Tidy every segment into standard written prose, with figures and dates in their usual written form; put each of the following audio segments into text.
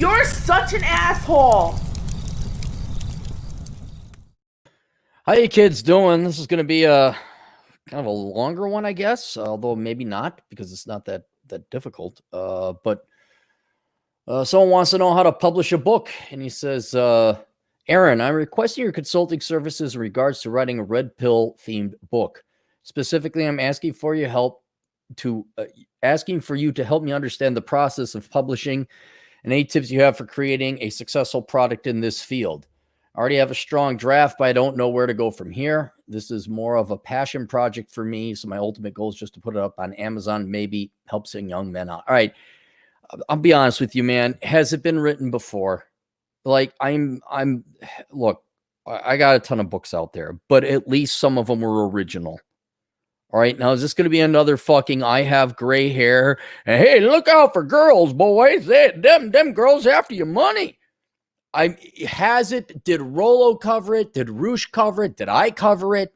You're such an asshole. How you kids doing? This is going to be a kind of a longer one, I guess, although maybe not because it's not that difficult. But someone wants to know how to publish a book, and he says, Aaron, I'm requesting your consulting services in regards to writing a red pill themed book. Specifically, I'm asking for your help asking for you to help me understand the process of publishing and any tips you have for creating a successful product in this field. I already have a strong draft, but I don't know where to go from here. This is more of a passion project for me. So my ultimate goal is just to put it up on Amazon, maybe help some young men out. All right. I'll be honest with you, man. Has it been written before? Like look, I got a ton of books out there, but at least some of them were original. All right. Now, is this going to be another fucking I have gray hair? And hey, look out for girls, boys. Them girls after your money. Did Rolo cover it? Did Roosh cover it? Did I cover it?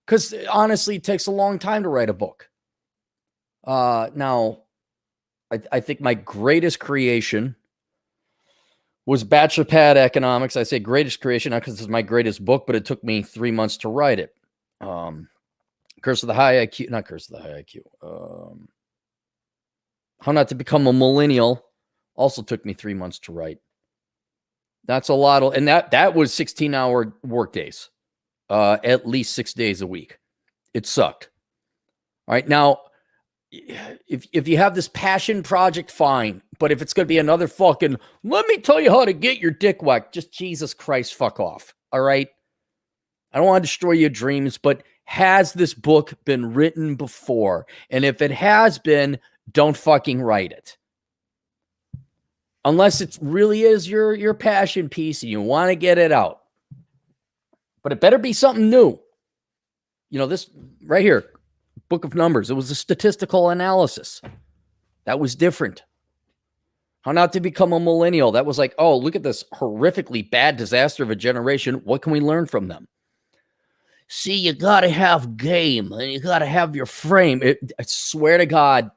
Because honestly, it takes a long time to write a book. Now, I think my greatest creation was Bachelor Pad Economics. I say greatest creation, not because it's my greatest book, but it took me 3 months to write it. Curse of the High IQ, not Curse of the High IQ. How Not to Become a Millennial also took me 3 months to write. That's a lot of, and that was 16-hour work days, at least 6 days a week. It sucked. All right. Now, if you have this passion project, fine. But if it's going to be another fucking, let me tell you how to get your dick whacked, just Jesus Christ, fuck off. All right. I don't want to destroy your dreams, but has this book been written before? And if it has been, don't fucking write it. Unless it really is your passion piece and you want to get it out. But it better be something new. You know, this right here, Book of Numbers, it was a statistical analysis. That was different. How Not to Become a Millennial. That was like, oh, look at this horrifically bad disaster of a generation. What can we learn from them? See, you got to have game and you got to have your frame. I swear to God,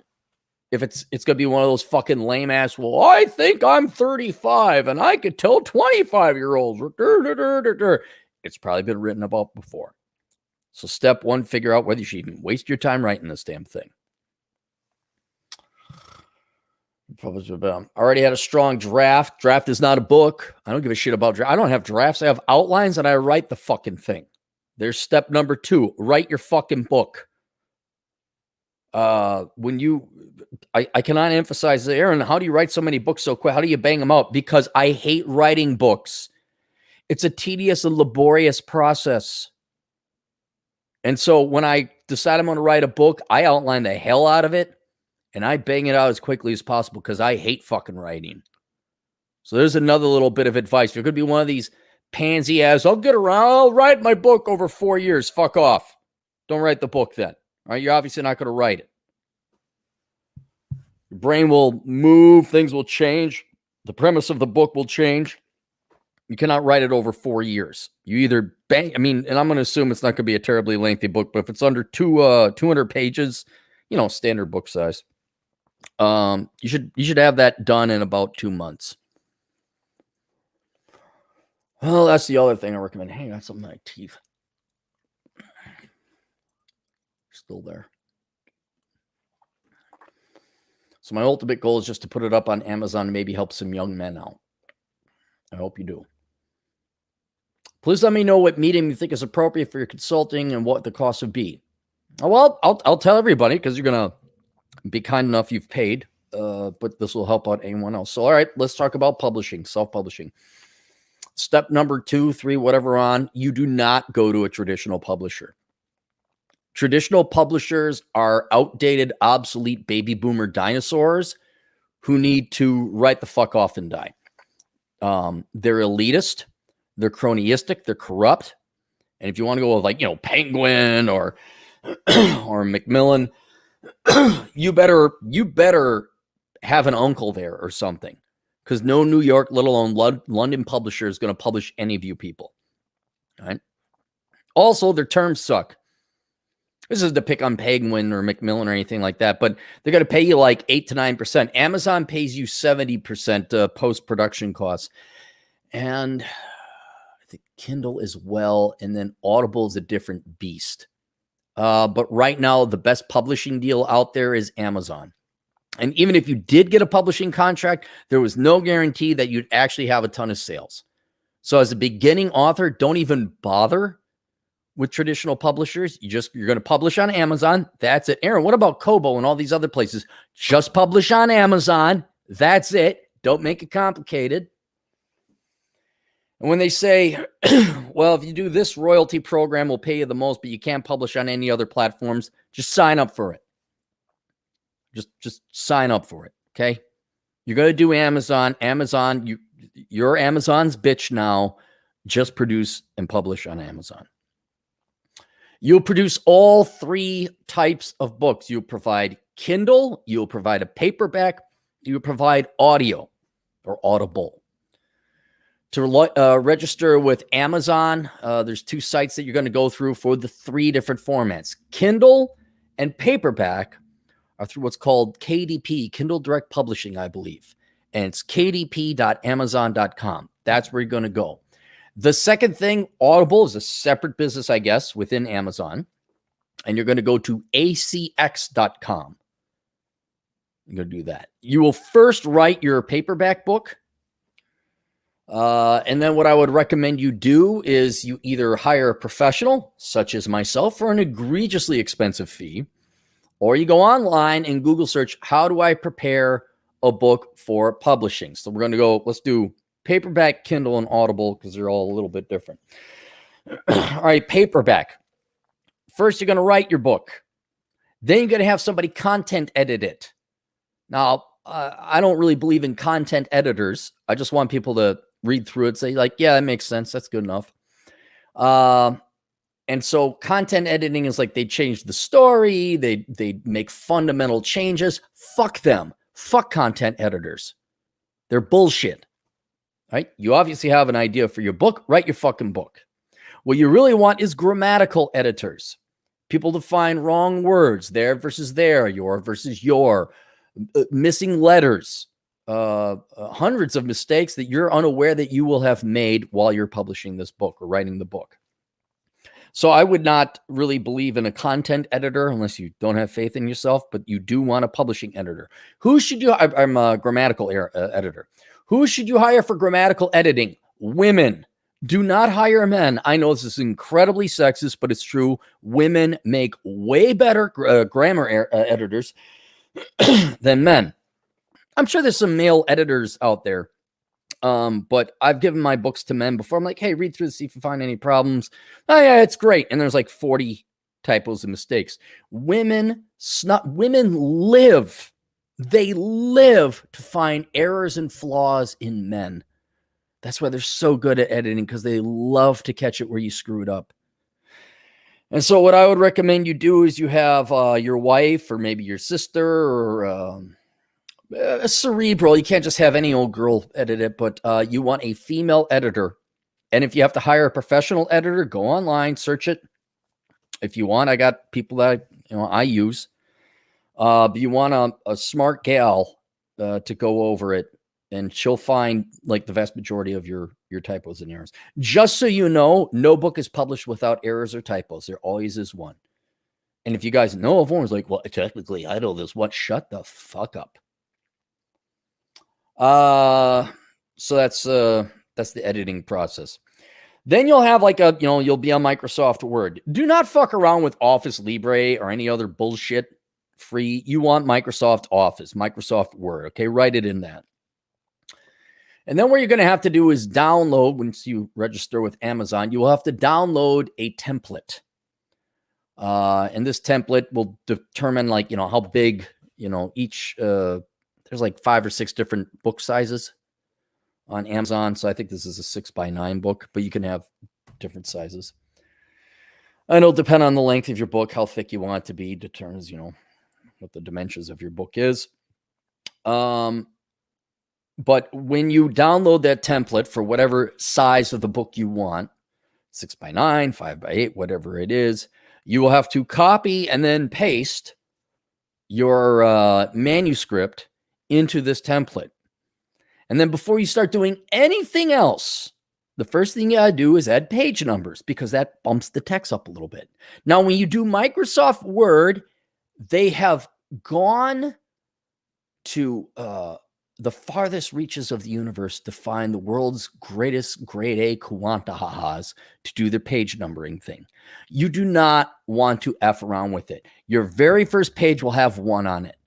if it's going to be one of those fucking lame ass, well, I think I'm 35 and I could tell 25-year-olds. It's probably been written about before. So step one, figure out whether you should even waste your time writing this damn thing. I already had a strong draft. Draft is not a book. I don't give a shit about draft. I don't have drafts. I have outlines and I write the fucking thing. There's step number 2. Write your fucking book. I cannot emphasize, Aaron, how do you write so many books so quick? How do you bang them out? Because I hate writing books. It's a tedious and laborious process. And so when I decide I'm going to write a book, I outline the hell out of it and I bang it out as quickly as possible because I hate fucking writing. So there's another little bit of advice. If you're going to be one of these pansy ass, I'll write my book over 4 years. Fuck off. Don't write the book then. All right, you're obviously not going to write it. Your brain will move. Things will change. The premise of the book will change. You cannot write it over 4 years. You either and I'm going to assume it's not going to be a terribly lengthy book, but if it's under 200 pages, standard book size, you should have that done in about 2 months. Well, that's the other thing I recommend. Hey, I got something in my teeth. Still there. So my ultimate goal is just to put it up on Amazon and maybe help some young men out. I hope you do. Please let me know what medium you think is appropriate for your consulting and what the cost would be. Oh, well, I'll tell everybody because you're going to be kind enough you've paid, but this will help out anyone else. So, all right, let's talk about publishing, self-publishing. Step number 2, 3, whatever on, you do not go to a traditional publisher. Traditional publishers are outdated, obsolete baby boomer dinosaurs who need to write the fuck off and die. They're elitist, they're cronyistic, they're corrupt. And if you want to go with Penguin or Macmillan, you better have an uncle there or something. Because no New York, let alone London publisher is going to publish any of you people. All right. Also, their terms suck. This is to pick on Penguin or Macmillan or anything like that, but they're going to pay you like 8 to 9%. Amazon pays you 70% post-production costs. And I think Kindle as well. And then Audible is a different beast. But right now, the best publishing deal out there is Amazon. And even if you did get a publishing contract, there was no guarantee that you'd actually have a ton of sales. So as a beginning author, don't even bother with traditional publishers. You're going to publish on Amazon. That's it. Aaron, what about Kobo and all these other places? Just publish on Amazon. That's it. Don't make it complicated. And when they say, well, if you do this royalty program, we'll pay you the most, but you can't publish on any other platforms, just sign up for it. Just sign up for it, okay? You're going to do Amazon. You're Amazon's bitch now. Just produce and publish on Amazon. You'll produce all 3 types of books. You'll provide Kindle. You'll provide a paperback. You'll provide audio or Audible. To register with Amazon, there's 2 sites that you're going to go through for the 3 different formats. Kindle and paperback are through what's called KDP, Kindle Direct Publishing, I believe. And it's kdp.amazon.com. That's where you're going to go. The second thing, Audible is a separate business, I guess, within Amazon. And you're going to go to acx.com. You're going to do that. You will first write your paperback book. And then what I would recommend you do is you either hire a professional, such as myself, for an egregiously expensive fee, or you go online and Google search, how do I prepare a book for publishing? So we're going to go, let's do paperback, Kindle, and Audible because they're all a little bit different. All right, paperback. First, you're going to write your book. Then you're going to have somebody content edit it. Now, I don't really believe in content editors. I just want people to read through it, say like, yeah, that makes sense. That's good enough. And so content editing is like they change the story. They make fundamental changes. Fuck them. Fuck content editors. They're bullshit. Right? You obviously have an idea for your book. Write your fucking book. What you really want is grammatical editors. People to find wrong words, there versus there, your versus your, missing letters, hundreds of mistakes that you're unaware that you will have made while you're publishing this book or writing the book. So I would not really believe in a content editor unless you don't have faith in yourself, but you do want a publishing editor. Who should you, I'm a grammatical editor. Who should you hire for grammatical editing? Women. Do not hire men. I know this is incredibly sexist, but it's true. Women make way better grammar editors than men. I'm sure there's some male editors out there. But I've given my books to men before. I'm like, hey, read through this, see if you find any problems. Oh yeah, it's great. And there's like 40 typos and mistakes. Women live. They live to find errors and flaws in men. That's why they're so good at editing, because they love to catch it where you screwed up. And so what I would recommend you do is you have your wife or maybe your sister or a cerebral. You can't just have any old girl edit it, but you want a female editor. And if you have to hire a professional editor, go online, search it. If you want, I got people that I use. But you want a smart gal to go over it, and she'll find like the vast majority of your typos and errors. Just so you know, no book is published without errors or typos. There always is one. And if you guys know of one, it's like, well, technically, I know this one. Shut the fuck up. So that's the editing process. Then you'll have like you'll be on Microsoft Word. Do not fuck around with Office Libre or any other bullshit free. You want Microsoft Office, Microsoft Word. Okay, write it in that. And then what you're going to have to do is download, once you register with Amazon, you will have to download a template. And this template will determine like, how big, each, there's like 5 or 6 different book sizes on Amazon. So I think this is a 6x9 book, but you can have different sizes. And it'll depend on the length of your book, how thick you want it to be, determines, what the dimensions of your book is. But when you download that template for whatever size of the book you want, 6x9, 5x8, whatever it is. You will have to copy and then paste your manuscript into this template. And then before you start doing anything else, the first thing you gotta do is add page numbers, because that bumps the text up a little bit. Now, when you do Microsoft Word, they have gone to the farthest reaches of the universe to find the world's greatest grade A Kuantahahas to do their page numbering thing. You do not want to F around with it. Your very first page will have 1 on it.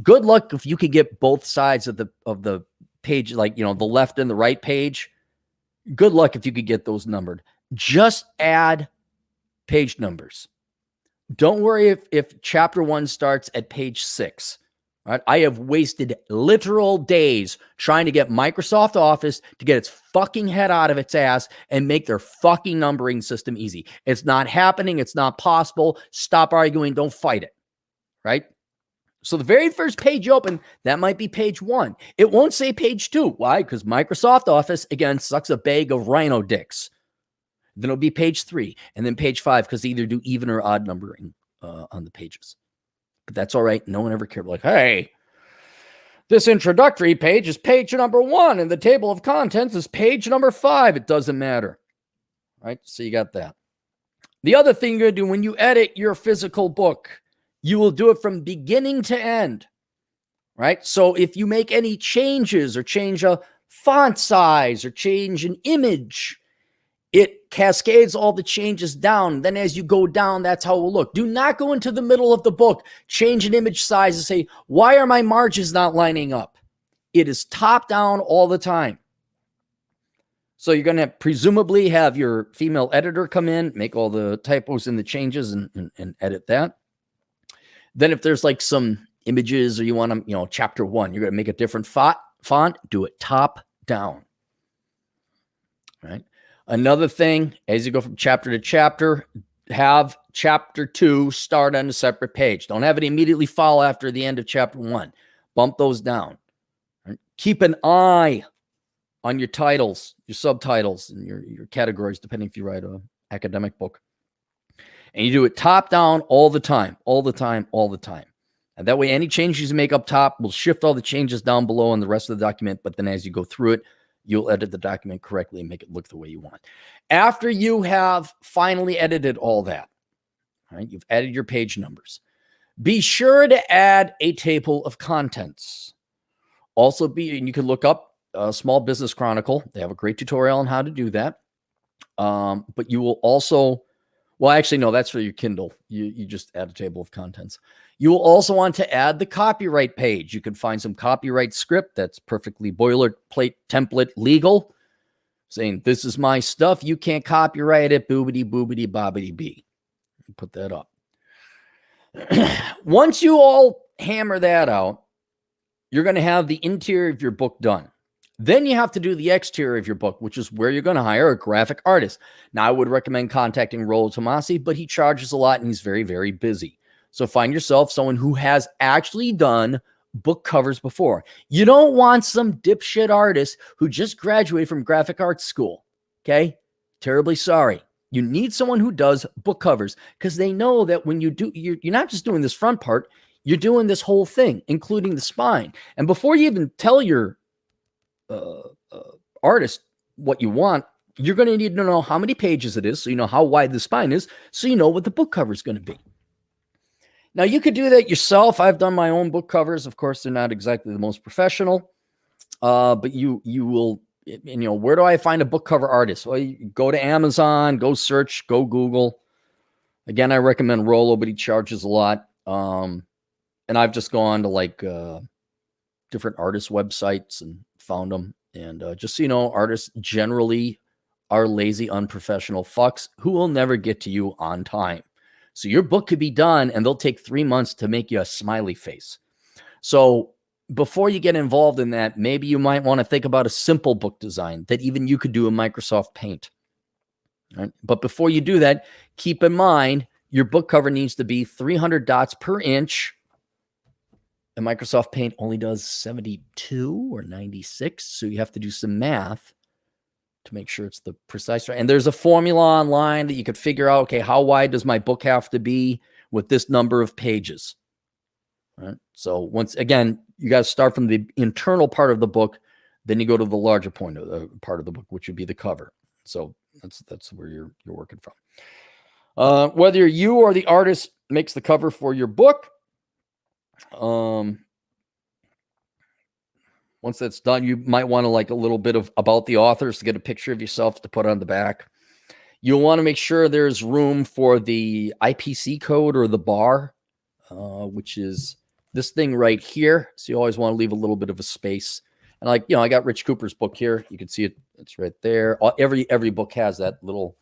Good luck if you could get both sides of the page, like, the left and the right page. Good luck if you could get those numbered. Just add page numbers. Don't worry if chapter 1 starts at page 6. Right? I have wasted literal days trying to get Microsoft Office to get its fucking head out of its ass and make their fucking numbering system easy. It's not happening. It's not possible. Stop arguing. Don't fight it. Right? So the very first page you open, that might be page 1. It won't say page 2. Why? Because Microsoft Office, again, sucks a bag of rhino dicks. Then it'll be page 3 and then page 5, because they either do even or odd numbering on the pages. But that's all right. No one ever cared. Like, hey, this introductory page is page number 1 and the table of contents is page number 5. It doesn't matter. Right? So you got that. The other thing you're going to do when you edit your physical book, you will do it from beginning to end. Right? So if you make any changes or change a font size or change an image, it cascades all the changes down. Then as you go down, that's how it will look. Do not go into the middle of the book, change an image size and say, why are my margins not lining up? It is top down all the time. So you're going to presumably have your female editor come in, make all the typos and the changes and edit that. Then if there's like some images or you want to, chapter 1, you're going to make a different font, do it top down. Right? Another thing, as you go from chapter to chapter, have chapter 2 start on a separate page. Don't have it immediately follow after the end of chapter 1. Bump those down. Right? Keep an eye on your titles, your subtitles, and your categories, depending if you write an academic book. And you do it top down all the time, all the time, all the time. And that way, any changes you make up top will shift all the changes down below in the rest of the document. But then as you go through it, you'll edit the document correctly and make it look the way you want. After you have finally edited all that, right, you've added your page numbers, be sure to add a table of contents. Also and you can look up Small Business Chronicle. They have a great tutorial on how to do that. But you will also, well, actually, no, that's for your Kindle. You just add a table of contents. You will also want to add the copyright page. You can find some copyright script that's perfectly boilerplate template legal, saying this is my stuff. You can't copyright it. Boobity, boobity, bobbity, bee. Put that up. Once you all hammer that out, you're going to have the interior of your book done. Then you have to do the exterior of your book, which is where you're going to hire a graphic artist. Now, I would recommend contacting Rollo Tomasi, but he charges a lot and he's very, very busy. So find yourself someone who has actually done book covers before. You don't want some dipshit artist who just graduated from graphic arts school. Okay? Terribly sorry. You need someone who does book covers, because they know that when you do, you're not just doing this front part, you're doing this whole thing, including the spine. And before you even tell your artist what you want, you're going to need to know how many pages it is, so you know how wide the spine is, so you know what the book cover is going to be. Now, you could do that yourself. I've done my own book covers. Of course, they're not exactly the most professional, but you will, where do I find a book cover artist? Well, you go to Amazon, go search, go Google. Again, I recommend Rollo, but he charges a lot. And I've just gone to different artist websites and found them. And just so you know, artists generally are lazy, unprofessional fucks who will never get to you on time. So your book could be done and they'll take 3 months to make you a smiley face. So before you get involved in that, maybe you might want to think about a simple book design that even you could do in Microsoft Paint. Right? But before you do that, keep in mind your book cover needs to be 300 dots per inch. And Microsoft Paint only does 72 or 96. So you have to do some math to make sure it's the precise right. And there's a formula online that you could figure out, okay, how wide does my book have to be with this number of pages? Right. So once again, you got to start from the internal part of the book, then you go to the larger point of the part of the book, which would be the cover. So that's where you're working from. Whether you or the artist makes the cover for your book, once that's done, you might want to like a little bit of about the authors to get a picture of yourself to put on the back. You'll want to make sure there's room for the IPC code or the bar, which is this thing right here. So you always want to leave a little bit of a space. And like, I got Rich Cooper's book here. You can see it. It's right there. Every book has that little,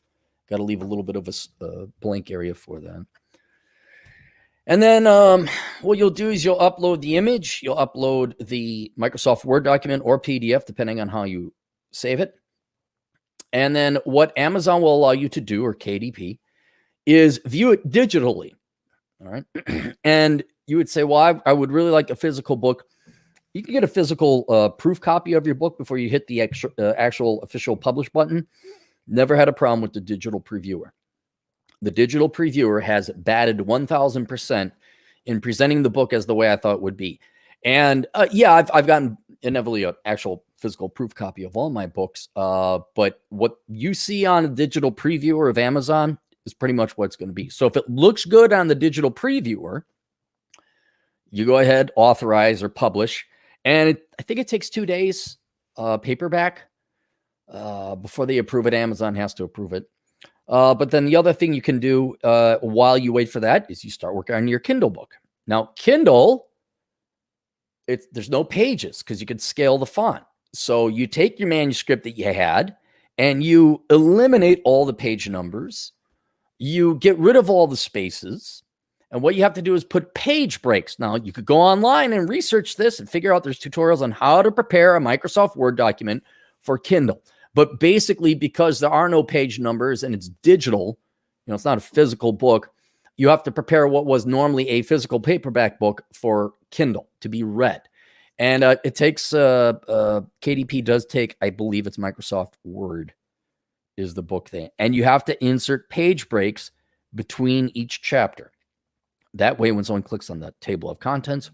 got to leave a little bit of a blank area for that. And then what you'll do is you'll upload the image. You'll upload the Microsoft Word document or PDF, depending on how you save it. And then what Amazon will allow you to do, or KDP, is view it digitally. All right. And you would say, well, I would really like a physical book. You can get a physical proof copy of your book before you hit the actual official publish button. Never had a problem with the digital previewer. The digital previewer has batted 1,000% in presenting the book as the way I thought it would be. And I've gotten inevitably an actual physical proof copy of all my books. But what you see on a digital previewer of Amazon is pretty much what it's going to be. So if it looks good on the digital previewer, you go ahead, authorize or publish. And I think it takes 2 days paperback before they approve it. Amazon has to approve it. But then the other thing you can do while you wait for that is you start working on your Kindle book. Now, Kindle, there's no pages because you can scale the font. So you take your manuscript that you had and you eliminate all the page numbers. You get rid of all the spaces. And what you have to do is put page breaks. Now, you could go online and research this and figure out there's tutorials on how to prepare a Microsoft Word document for Kindle. But basically, because there are no page numbers and it's digital, it's not a physical book, you have to prepare what was normally a physical paperback book for Kindle to be read. And it takes, KDP does take, I believe it's Microsoft Word is the book thing. And you have to insert page breaks between each chapter. That way, when someone clicks on the table of contents,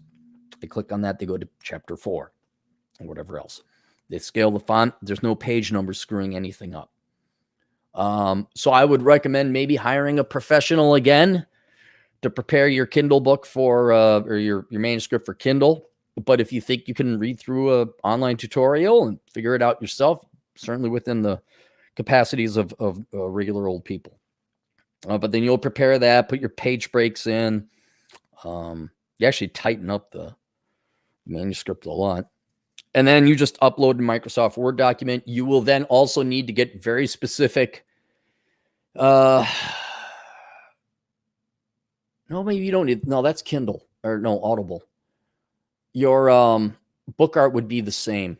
they click on that, they go to chapter 4 or whatever else. They scale the font. There's no page numbers screwing anything up. So I would recommend maybe hiring a professional again to prepare your Kindle book for or your manuscript for Kindle. But if you think you can read through an online tutorial and figure it out yourself, certainly within the capacities of regular old people. But then you'll prepare that, put your page breaks in. You actually tighten up the manuscript a lot. And then you just upload a Microsoft Word document. You will then also need to get very specific. No, maybe you don't need. No, that's Kindle or no, Audible. Your book art would be the same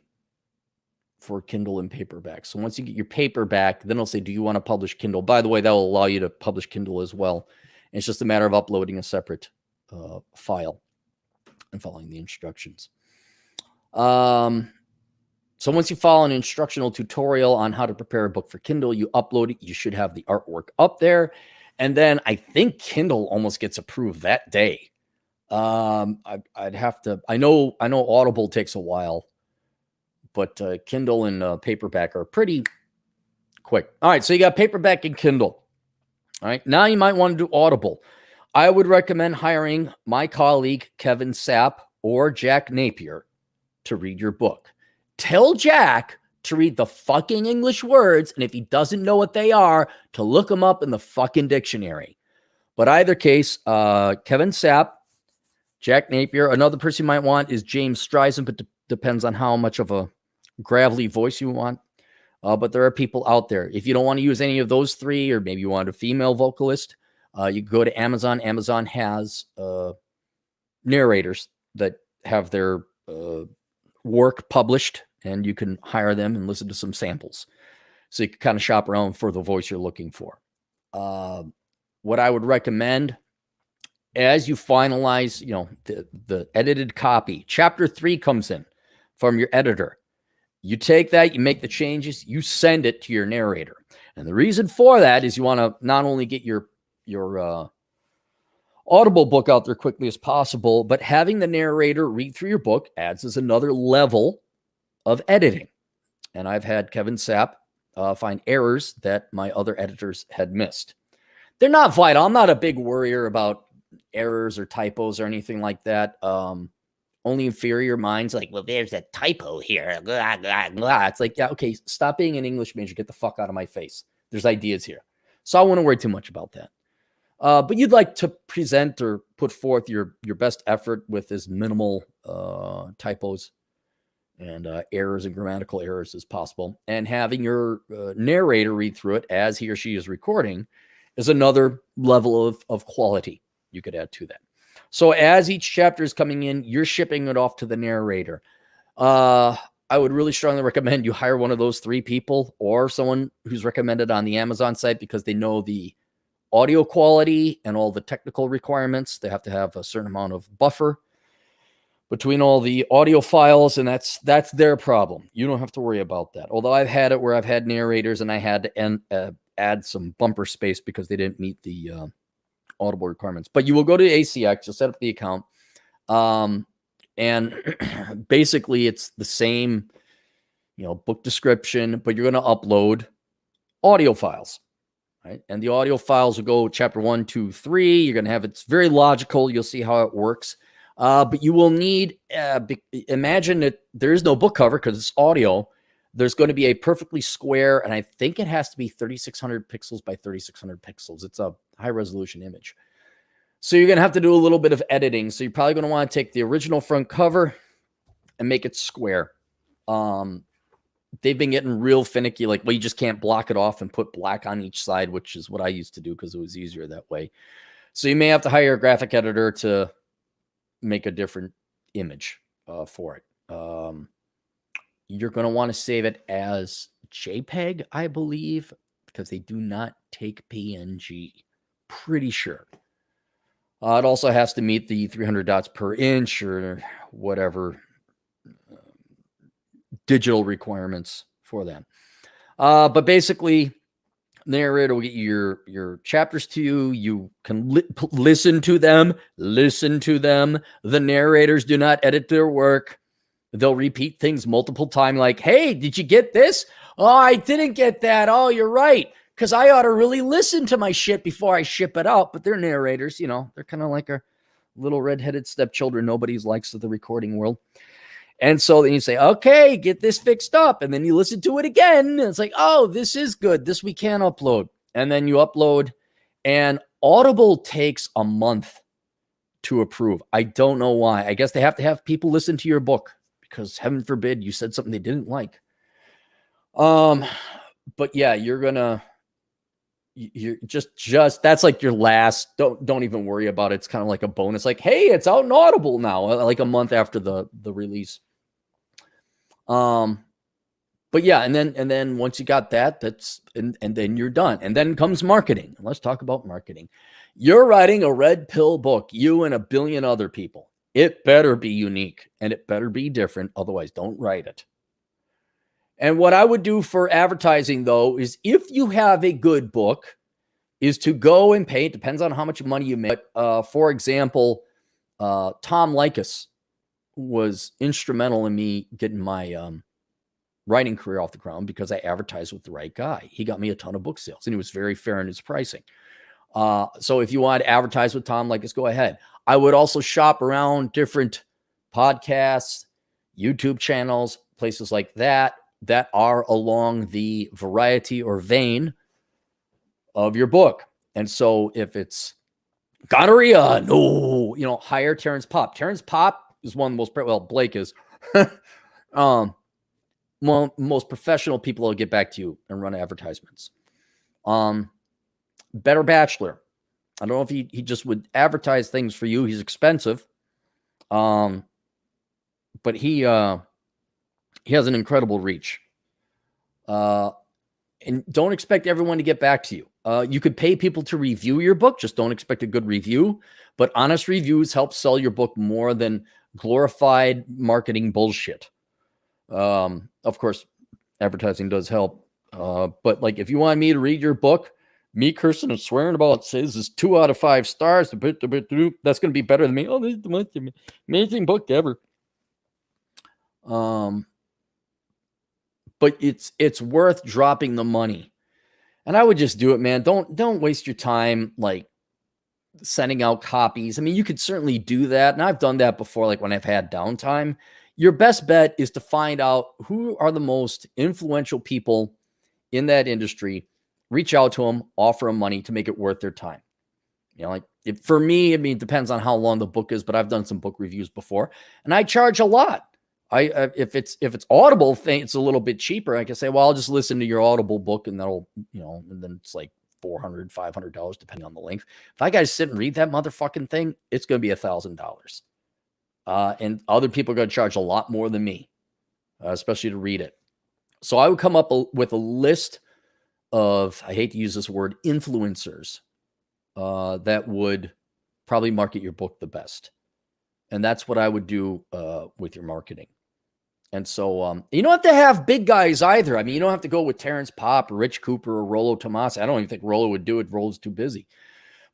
for Kindle and paperback. So once you get your paperback, then it'll say, do you want to publish Kindle? By the way, that will allow you to publish Kindle as well. And it's just a matter of uploading a separate file and following the instructions. So once you follow an instructional tutorial on how to prepare a book for Kindle, you upload it. You should have the artwork up there. And then I think Kindle almost gets approved that day. I'd have to, I know Audible takes a while, but Kindle and paperback are pretty quick. All right. So you got paperback and Kindle. All right. Now you might want to do Audible. I would recommend hiring my colleague, Kevin Sapp or Jack Napier to read your book. Tell Jack to read the fucking English words, and if he doesn't know what they are, to look them up in the fucking dictionary. But either case, Kevin Sapp, Jack Napier. Another person you might want is James Streisand, but depends on how much of a gravelly voice you want. But there are people out there. If you don't want to use any of those three, or maybe you want a female vocalist, you go to Amazon. Amazon has narrators that have their work published, and you can hire them and listen to some samples. So you can kind of shop around for the voice you're looking for. What I would recommend as you finalize, the edited copy, chapter 3 comes in from your editor. You take that, you make the changes, you send it to your narrator. And the reason for that is you want to not only get your Audible book out there quickly as possible, but having the narrator read through your book adds as another level of editing. And I've had Kevin Sapp find errors that my other editors had missed. They're not vital. I'm not a big worrier about errors or typos or anything like that. Only inferior minds like, well, there's a typo here. Blah, blah, blah. It's like, yeah, okay, stop being an English major. Get the fuck out of my face. There's ideas here. So I wouldn't worry too much about that. But you'd like to present or put forth your best effort with as minimal typos and errors and grammatical errors as possible. And having your narrator read through it as he or she is recording is another level of quality you could add to that. So as each chapter is coming in, you're shipping it off to the narrator. I would really strongly recommend you hire one of those 3 people or someone who's recommended on the Amazon site because they know the audio quality and all the technical requirements. They have to have a certain amount of buffer between all the audio files, and that's their problem. You don't have to worry about that. Although I've had it where I've had narrators and I had to add some bumper space because they didn't meet the Audible requirements. But you will go to ACX, you'll set up the account, and basically it's the same, book description, but you're going to upload audio files. Right. And the audio files will go chapter 1, 2, 3. You're going to have, it's very logical. You'll see how it works. But you will need, imagine that there is no book cover because it's audio. There's going to be a perfectly square, and I think it has to be 3,600 pixels by 3,600 pixels. It's a high resolution image. So you're going to have to do a little bit of editing. So you're probably going to want to take the original front cover and make it square. They've been getting real finicky. Like, well, you just can't block it off and put black on each side, which is what I used to do because it was easier that way. So you may have to hire a graphic editor to make a different image for it. You're going to want to save it as JPEG, I believe, because they do not take PNG. Pretty sure. It also has to meet the 300 dots per inch or whatever digital requirements for that. But basically, narrator will get your chapters to you. You can listen to them. The narrators do not edit their work. They'll repeat things multiple times like, hey, did you get this? Oh, I didn't get that. Oh, you're right. Because I ought to really listen to my shit before I ship it out. But they're narrators, they're kind of like our little redheaded stepchildren nobody likes of the recording world. And so then you say, okay, get this fixed up. And then you listen to it again. And it's like, oh, this is good. This we can upload. And then you upload. And Audible takes a month to approve. I don't know why. I guess they have to have people listen to your book because heaven forbid you said something they didn't like. But yeah, you're just that's like your last, don't even worry about it. It's kind of like a bonus. Like, hey, it's out in Audible now, like a month after the release. But yeah, and then once you got that, and then you're done. And then comes marketing. Let's talk about marketing. You're writing a red pill book, you and a billion other people. It better be unique and it better be different. Otherwise, don't write it. And what I would do for advertising, though, is if you have a good book, is to go and pay. It depends on how much money you make. For example, Tom Likas was instrumental in me getting my writing career off the ground because I advertised with the right guy. He got me a ton of book sales, and he was very fair in his pricing. So if you want to advertise with Tom Likas, go ahead. I would also shop around different podcasts, YouTube channels, places like that are along the variety or vein of your book. And so if it's gonorrhea, no, hire Terrence Popp. Terrence Popp is one of the most, Blake is most professional people will get back to you and run advertisements. Better Bachelor. I don't know if he just would advertise things for you. He's expensive. But he has an incredible reach. And don't expect everyone to get back to you. You could pay people to review your book. Just don't expect a good review. But honest reviews help sell your book more than glorified marketing bullshit. of course, advertising does help. But like, if you want me to read your book, me cursing and swearing about says this 2 out of 5 stars, that's going to be better than me. Oh, this is the most amazing book ever. But it's worth dropping the money, and I would just do it, man. Don't waste your time like sending out copies. I mean, you could certainly do that, and I've done that before. Like when I've had downtime, your best bet is to find out who are the most influential people in that industry. Reach out to them, offer them money to make it worth their time. You know, like for me, I mean, it depends on how long the book is, but I've done some book reviews before, and I charge a lot. If it's Audible thing, it's a little bit cheaper. I can say, well, I'll just listen to your Audible book, and that'll, and then it's like $400, $500 depending on the length. If I got to sit and read that motherfucking thing, it's going to be $1,000. And other people are going to charge a lot more than me, especially to read it. So I would come up with a list of, I hate to use this word, influencers that would probably market your book the best. And that's what I would do with your marketing. And so you don't have to have big guys either. I mean, you don't have to go with Terrence Popp or Rich Cooper or Rollo Tomassi. I don't even think Rollo would do it. Rollo's too busy.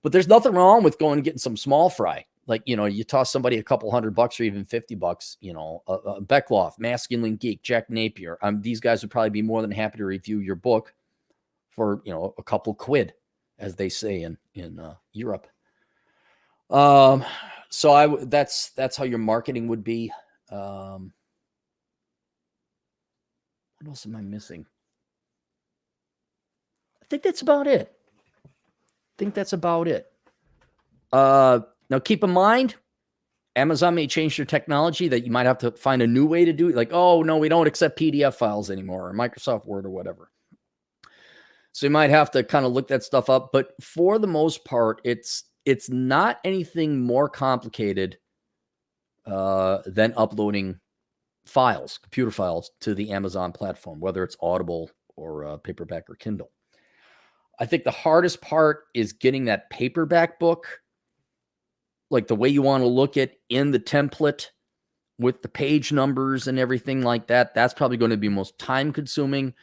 But there's nothing wrong with going and getting some small fry. Like, you toss somebody a couple $100 or even $50, Beckloff, Masculine Geek, Jack Napier. These guys would probably be more than happy to review your book for, a couple quid, as they say in Europe. So that's how your marketing would be. What else am I missing? I think that's about it. Now keep in mind, Amazon may change their technology that you might have to find a new way to do it. Like, oh no, we don't accept PDF files anymore, or Microsoft Word or whatever. So you might have to kind of look that stuff up. But for the most part, it's not anything more complicated than uploading files, computer files, to the Amazon platform, whether it's Audible or paperback or Kindle. I think the hardest part is getting that paperback book, like the way you want to look at in the template with the page numbers and everything like that. That's probably going to be most time consuming.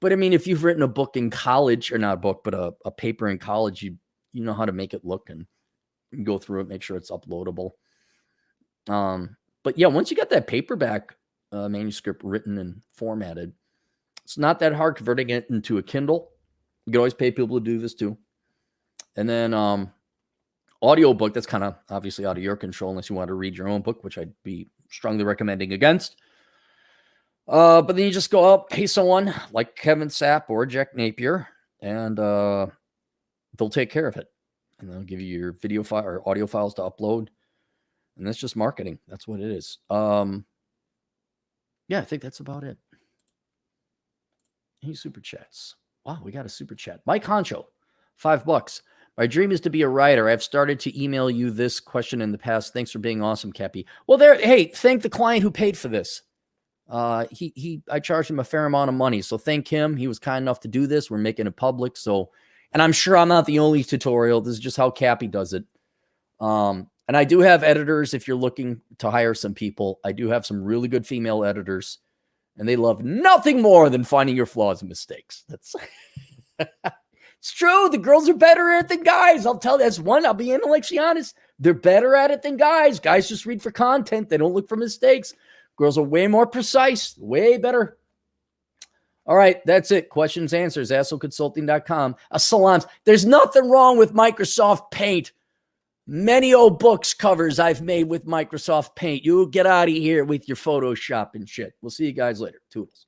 But I mean, if you've written a book in college, or not a book, but a paper in college, you know how to make it look and go through it, make sure it's uploadable. But yeah, once you got that paperback manuscript written and formatted, it's not that hard converting it into a Kindle. You can always pay people to do this too. And then audiobook, that's kind of obviously out of your control unless you want to read your own book, which I'd be strongly recommending against. But then you just go out, pay someone like Kevin Sapp or Jack Napier, and they'll take care of it. And they'll give you your video file or audio files to upload. And that's just marketing. That's what it is. Yeah, I think that's about it. Any super chats? Wow, we got a super chat. Mike Honcho, $5. My dream is to be a writer. I've started to email you this question in the past. Thanks for being awesome, Cappy. Well, hey, thank the client who paid for this. I charged him a fair amount of money, so thank him. He was kind enough to do this. We're making it public. So, and I'm sure I'm not the only tutorial. This is just how Cappy does it. And I do have editors. If you're looking to hire some people, I do have some really good female editors, and they love nothing more than finding your flaws and mistakes. That's it's true. The girls are better at it than guys. I'll tell you, that's one. I'll be intellectually honest. They're better at it than guys. Guys just read for content. They don't look for mistakes. Girls are way more precise, way better. All right, that's it. Questions, answers, assholeconsulting.com. Salams. There's nothing wrong with Microsoft Paint. Many old books covers I've made with Microsoft Paint. You get out of here with your Photoshop and shit. We'll see you guys later. Toodles.